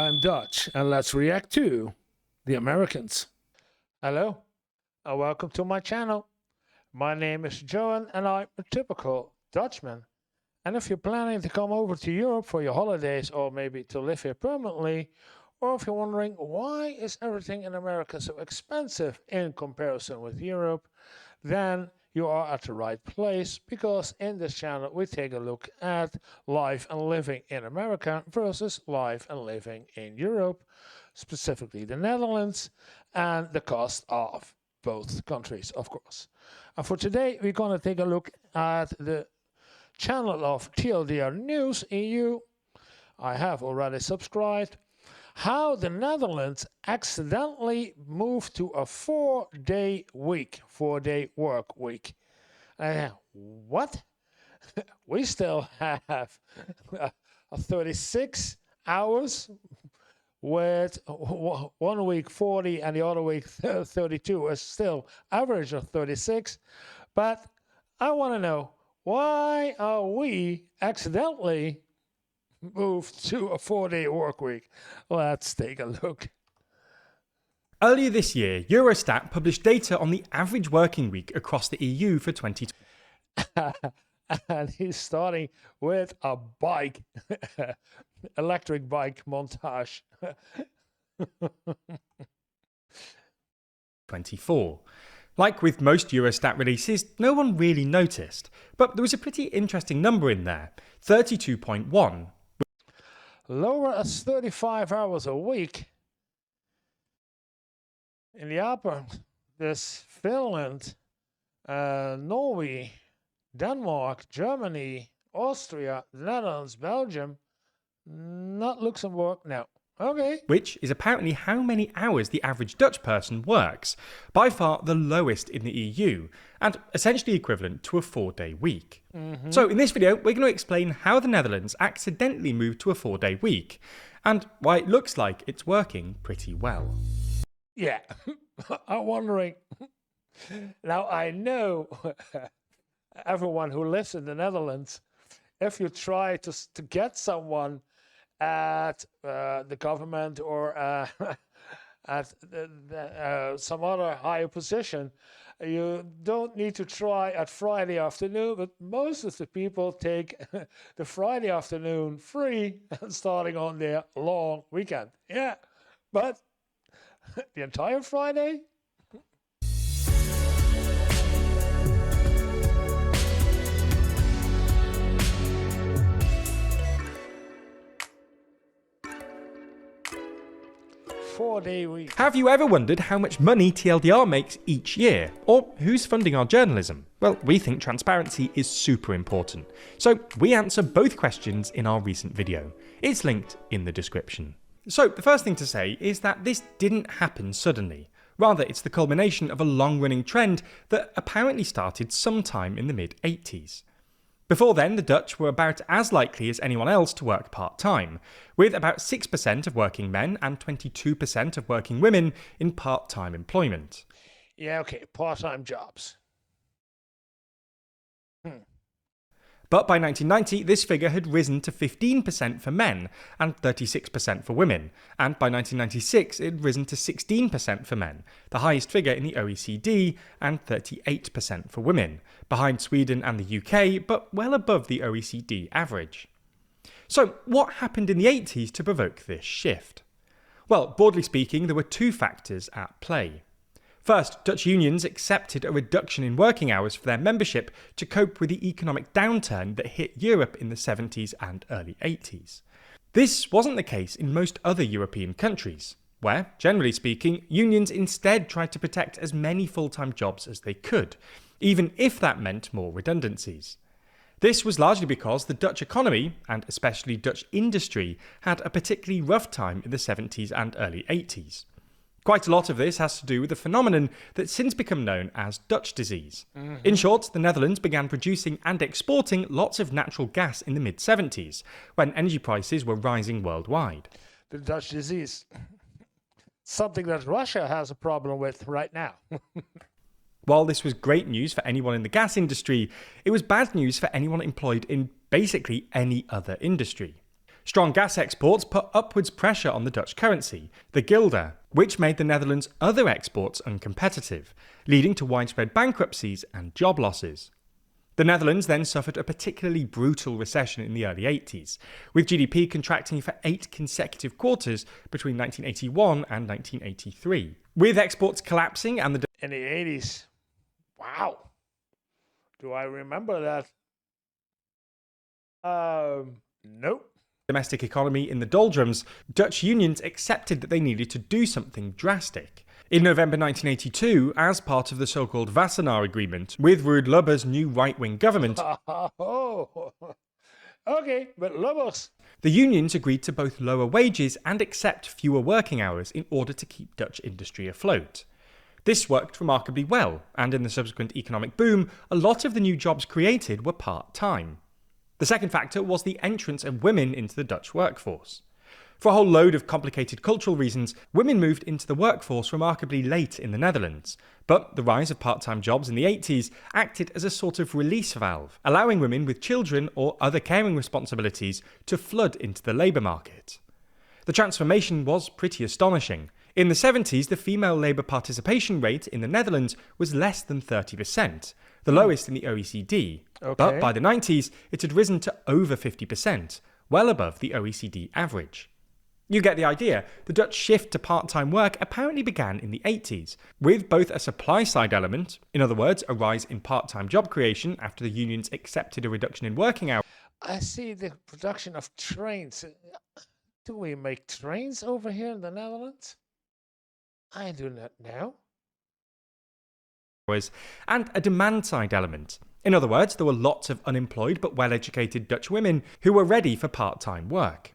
I'm Dutch, and let's react to the Americans. Hello, and welcome to my channel. My name is Johan, and I'm a typical Dutchman. And if you're planning to come over to Europe for your holidays, or maybe to live here permanently, or if you're wondering why is everything in America so expensive in comparison with Europe, then you are at the right place, because in this channel we take a look at life and living in America versus life and living in Europe, specifically the Netherlands, and the cost of both countries, of course. And for today we're going to take a look at the channel of TLDR News EU. I have already subscribed. How the Netherlands accidentally moved to a 4-day week, 4-day work week. What? We still have a 36 hours with 1 week 40 and the other week 32 is still average of 36. But I want to know, why are we accidentally moved to a 4-day work week? Let's take a look. Earlier this year, Eurostat published data on the average working week across the EU for 2020. And he's starting with a bike, electric bike montage. 24. Like with most Eurostat releases, no one really noticed, but there was a pretty interesting number in there, 32.1. Lower as 35 hours a week. In the upper, there's Finland, Norway, Denmark, Germany, Austria, Netherlands, Belgium, not Luxembourg, no. Okay. Which is apparently how many hours the average Dutch person works, by far the lowest in the EU, and essentially equivalent to a 4-day week. So in this video, we're going to explain how the Netherlands accidentally moved to a 4-day week, and why it looks like it's working pretty well. Yeah, I'm wondering. Now I know everyone who lives in the Netherlands, if you try to get someone at the government or at some other higher position, you don't need to try at Friday afternoon, but most of the people take the Friday afternoon free and starting on their long weekend. Yeah, but the entire Friday? Four-day week. Have you ever wondered how much money TLDR makes each year? Or who's funding our journalism? Well, we think transparency is super important. So we answer both questions in our recent video. It's linked in the description. So the first thing to say is that this didn't happen suddenly. Rather, it's the culmination of a long-running trend that apparently started sometime in the mid-80s. Before then, the Dutch were about as likely as anyone else to work part-time, with about 6% of working men and 22% of working women in part-time employment. Yeah, okay, part-time jobs. But by 1990, this figure had risen to 15% for men and 36% for women, and by 1996 it had risen to 16% for men, the highest figure in the OECD, and 38% for women, behind Sweden and the UK, but well above the OECD average. So what happened in the 80s to provoke this shift? Well, broadly speaking, there were two factors at play. First, Dutch unions accepted a reduction in working hours for their membership to cope with the economic downturn that hit Europe in the 70s and early 80s. This wasn't the case in most other European countries, where, generally speaking, unions instead tried to protect as many full-time jobs as they could, even if that meant more redundancies. This was largely because the Dutch economy, and especially Dutch industry, had a particularly rough time in the 70s and early 80s. Quite a lot of this has to do with a phenomenon that's since become known as Dutch disease. In short, the Netherlands began producing and exporting lots of natural gas in the mid-70s, when energy prices were rising worldwide. The Dutch disease. Something that Russia has a problem with right now. While this was great news for anyone in the gas industry, it was bad news for anyone employed in basically any other industry. Strong gas exports put upwards pressure on the Dutch currency, the guilder, which made the Netherlands' other exports uncompetitive, leading to widespread bankruptcies and job losses. The Netherlands then suffered a particularly brutal recession in the early 80s, with GDP contracting for 8 consecutive quarters between 1981 and 1983. With exports collapsing and the In the 80s. Wow. Do I remember that? Nope. domestic economy in the doldrums, Dutch unions accepted that they needed to do something drastic. In November 1982, as part of the so-called Wassenaar Agreement with Ruud Lubber's new right-wing government, Okay, but Lubbers. the unions agreed to both lower wages and accept fewer working hours in order to keep Dutch industry afloat. This worked remarkably well, and in the subsequent economic boom, a lot of the new jobs created were part-time. The second factor was the entrance of women into the Dutch workforce. For a whole load of complicated cultural reasons, women moved into the workforce remarkably late in the Netherlands, but the rise of part-time jobs in the 80s acted as a sort of release valve, allowing women with children or other caring responsibilities to flood into the labour market. The transformation was pretty astonishing. In the 70s, the female labour participation rate in the Netherlands was less than 30%, the lowest in the OECD. Okay. But by the 90s, it had risen to over 50%, well above the OECD average. You get the idea. The Dutch shift to part-time work apparently began in the 80s, with both a supply-side element, in other words, a rise in part-time job creation after the unions accepted a reduction in working hours. I see the production of trains. Do we make trains over here in the Netherlands? I do not know. And a demand-side element. In other words, there were lots of unemployed but well-educated Dutch women who were ready for part-time work.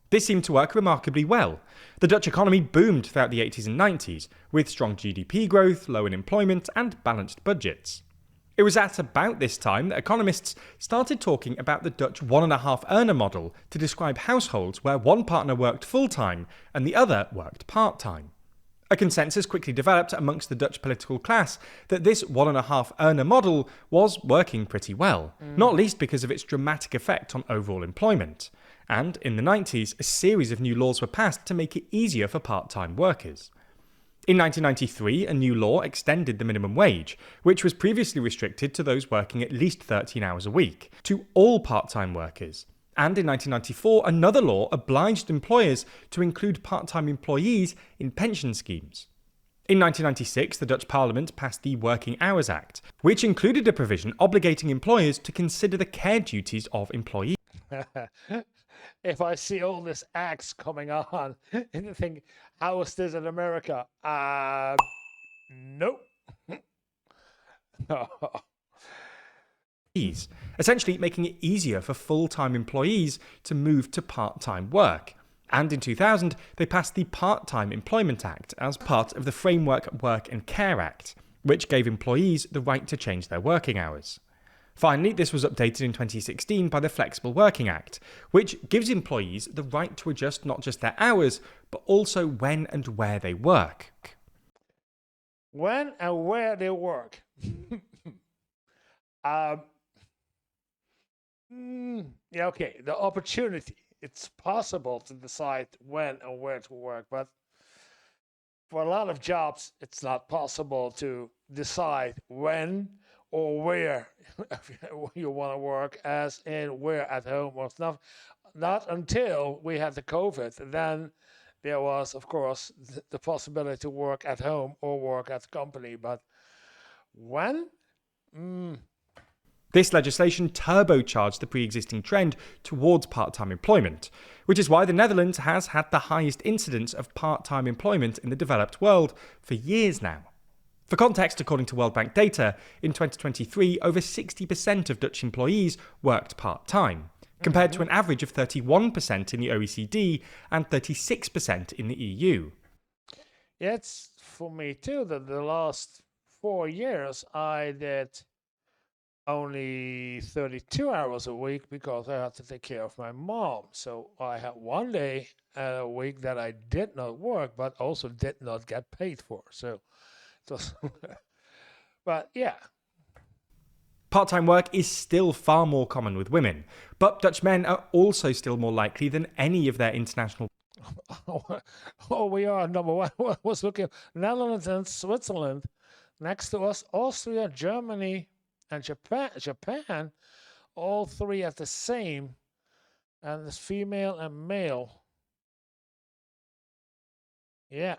This seemed to work remarkably well. The Dutch economy boomed throughout the 80s and 90s, with strong GDP growth, low unemployment, and balanced budgets. It was at about this time that economists started talking about the Dutch 1.5 earner model to describe households where one partner worked full-time and the other worked part-time. A consensus quickly developed amongst the Dutch political class that this 1.5 earner model was working pretty well, not least because of its dramatic effect on overall employment. And in the 90s, a series of new laws were passed to make it easier for part-time workers. In 1993, a new law extended the minimum wage, which was previously restricted to those working at least 13 hours a week, to all part-time workers. And in 1994, another law obliged employers to include part-time employees in pension schemes. In 1996, the Dutch Parliament passed the Working Hours Act, which included a provision obligating employers to consider the care duties of employees. If I see all this acts coming on and you think, how is this in America? Nope. Essentially making it easier for full-time employees to move to part-time work. And in 2000, they passed the Part-Time Employment Act as part of the Framework Work and Care Act, which gave employees the right to change their working hours. Finally, this was updated in 2016 by the Flexible Working Act, which gives employees the right to adjust not just their hours, but also when and where they work. When and where they work. Yeah, okay, the opportunity. It's possible to decide when and where to work, but for a lot of jobs, it's not possible to decide when or where you want to work, as in where at home or stuff. Not until we had the COVID. Then there was, of course, the possibility to work at home or work at the company. But when? This legislation turbocharged the pre-existing trend towards part-time employment, which is why the Netherlands has had the highest incidence of part-time employment in the developed world for years now. For context, according to World Bank data, in 2023, over 60% of Dutch employees worked part-time, compared to an average of 31% in the OECD and 36% in the EU. Yeah, it's for me too that the last 4 years I did only 32 hours a week because I had to take care of my mom. So I had one day a week that I did not work, but also did not get paid for. So it was, but yeah. Part-time work is still far more common with women, but Dutch men are also still more likely than any of their international Oh, we are number one. I was looking Netherlands and Switzerland. Next to us, Austria, Germany, and Japan, all three at the same, and it's female and male. Yeah.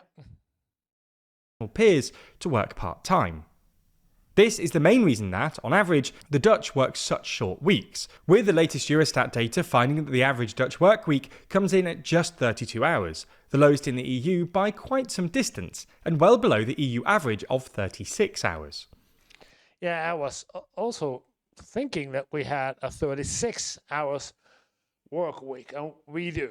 peers to work part-time. This is the main reason that, on average, the Dutch work such short weeks, with the latest Eurostat data finding that the average Dutch work week comes in at just 32 hours, the lowest in the EU by quite some distance, and well below the EU average of 36 hours. Yeah, I was also thinking that we had a 36 hours work week, and we do.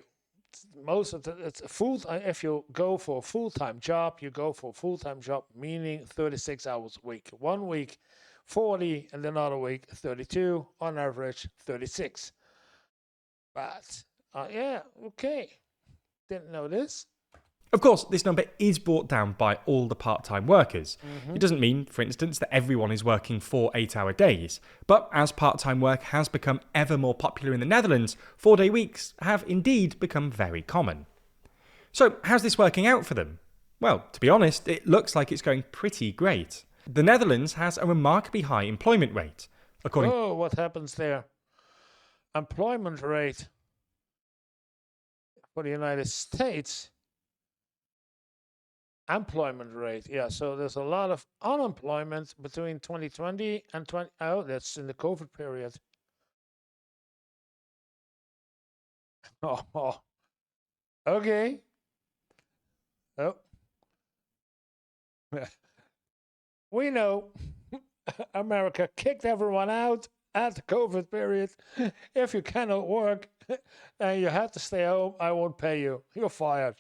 Most of it's full. If you go for a full-time job, you go for a full-time job, meaning 36 hours a week. 1 week, 40, and another week, 32. On average, 36. But yeah, okay. Didn't know this. Of course, this number is brought down by all the part-time workers. It doesn't mean, for instance, that everyone is working 4 8-hour days. But as part-time work has become ever more popular in the Netherlands, 4-day weeks have indeed become very common. So, how's this working out for them? Well, to be honest, it looks like it's going pretty great. The Netherlands has a remarkably high employment rate. Oh, what happens there? Employment rate for the United States. Employment rate, yeah. So there's a lot of unemployment between 2020 and 20. Oh, that's in the COVID period. Oh, okay. Oh, we know America kicked everyone out at the COVID period. If you cannot work and you have to stay home, I won't pay you. You're fired.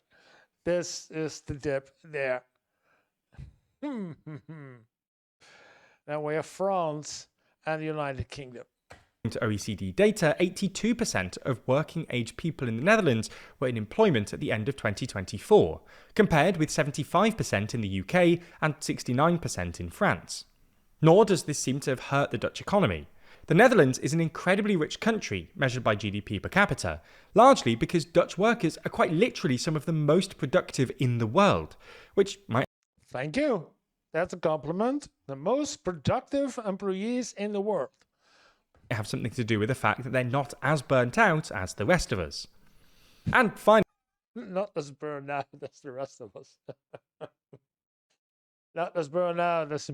This is the dip there. Then we have France and the United Kingdom. To OECD data, 82% of working-age people in the Netherlands were in employment at the end of 2024, compared with 75% in the UK and 69% in France. Nor does this seem to have hurt the Dutch economy. The Netherlands is an incredibly rich country, measured by GDP per capita, largely because Dutch workers are quite literally some of the most productive in the world, which might... Thank you. That's a compliment. The most productive employees in the world. Have something to do with the fact that they're not as burnt out as the rest of us. And finally... Not as burnt out as the rest of us. Not as burnt out as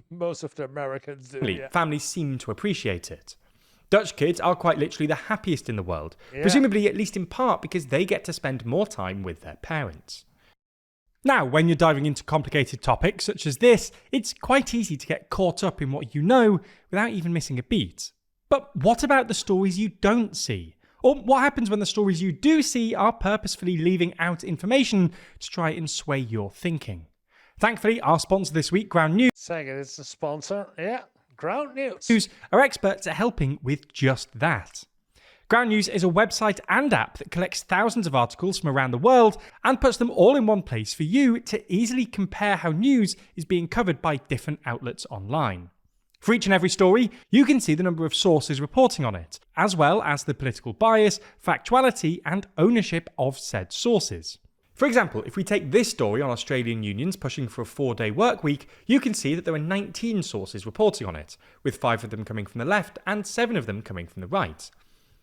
most of the Americans do. Yeah. Families seem to appreciate it. Dutch kids are quite literally the happiest in the world, presumably at least in part because they get to spend more time with their parents. Now, when you're diving into complicated topics such as this, it's quite easy to get caught up in what you know without even missing a beat. But what about the stories you don't see? Or what happens when the stories you do see are purposefully leaving out information to try and sway your thinking? Thankfully, our sponsor this week, Ground News, Second, it's a sponsor. Yeah, Ground News are experts at helping with just that. Ground News is a website and app that collects thousands of articles from around the world and puts them all in one place for you to easily compare how news is being covered by different outlets online. For each and every story, you can see the number of sources reporting on it, as well as the political bias, factuality, and ownership of said sources. For example, if we take this story on Australian unions pushing for a 4-day work week, you can see that there are 19 sources reporting on it, with 5 of them coming from the left and 7 of them coming from the right.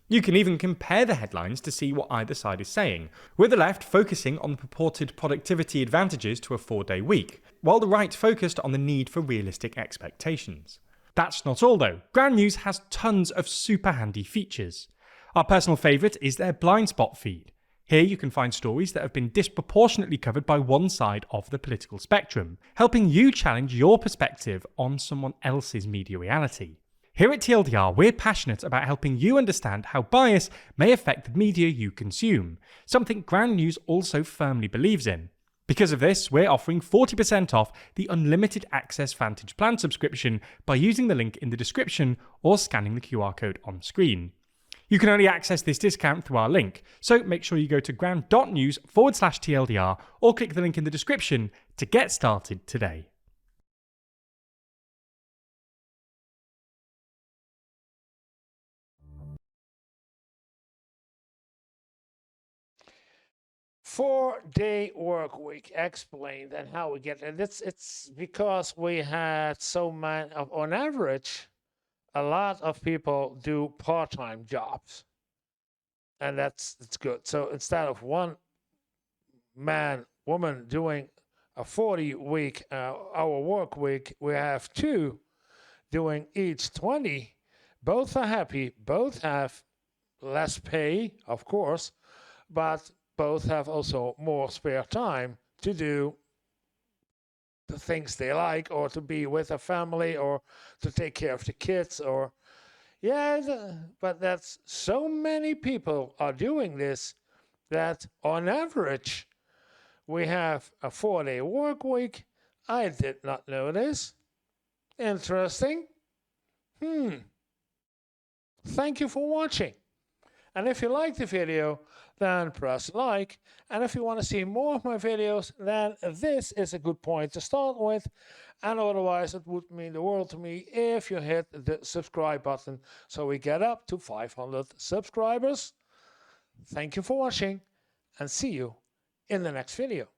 You can even compare the headlines to see what either side is saying, with the left focusing on the purported productivity advantages to a 4-day week, while the right focused on the need for realistic expectations. That's not all though. Ground News has tons of super handy features. Our personal favourite is their blind spot feed. Here you can find stories that have been disproportionately covered by one side of the political spectrum, helping you challenge your perspective on someone else's media reality. Here at TLDR, we're passionate about helping you understand how bias may affect the media you consume, something Ground News also firmly believes in. Because of this, we're offering 40% off the unlimited access Vantage Plan subscription by using the link in the description or scanning the QR code on screen. You can only access this discount through our link, so make sure you go to ground.news/TLDR or click the link in the description to get started today. 4-day work week explained and how we get it. It's because we had so many, on average, a lot of people do part-time jobs, and that's good. So instead of one woman doing a 40-week hour work week, we have two doing each 20. Both are happy. Both have less pay, of course, but both have also more spare time to do the things they like, or to be with a family, or to take care of the kids, or but that's so many people are doing this that on average we have a 4-day work week. I did not know this. Interesting. Thank you for watching. And if you liked the video, then press like. And if you want to see more of my videos, then this is a good point to start with. And otherwise, it would mean the world to me if you hit the subscribe button so we get up to 500 subscribers. Thank you for watching, and see you in the next video.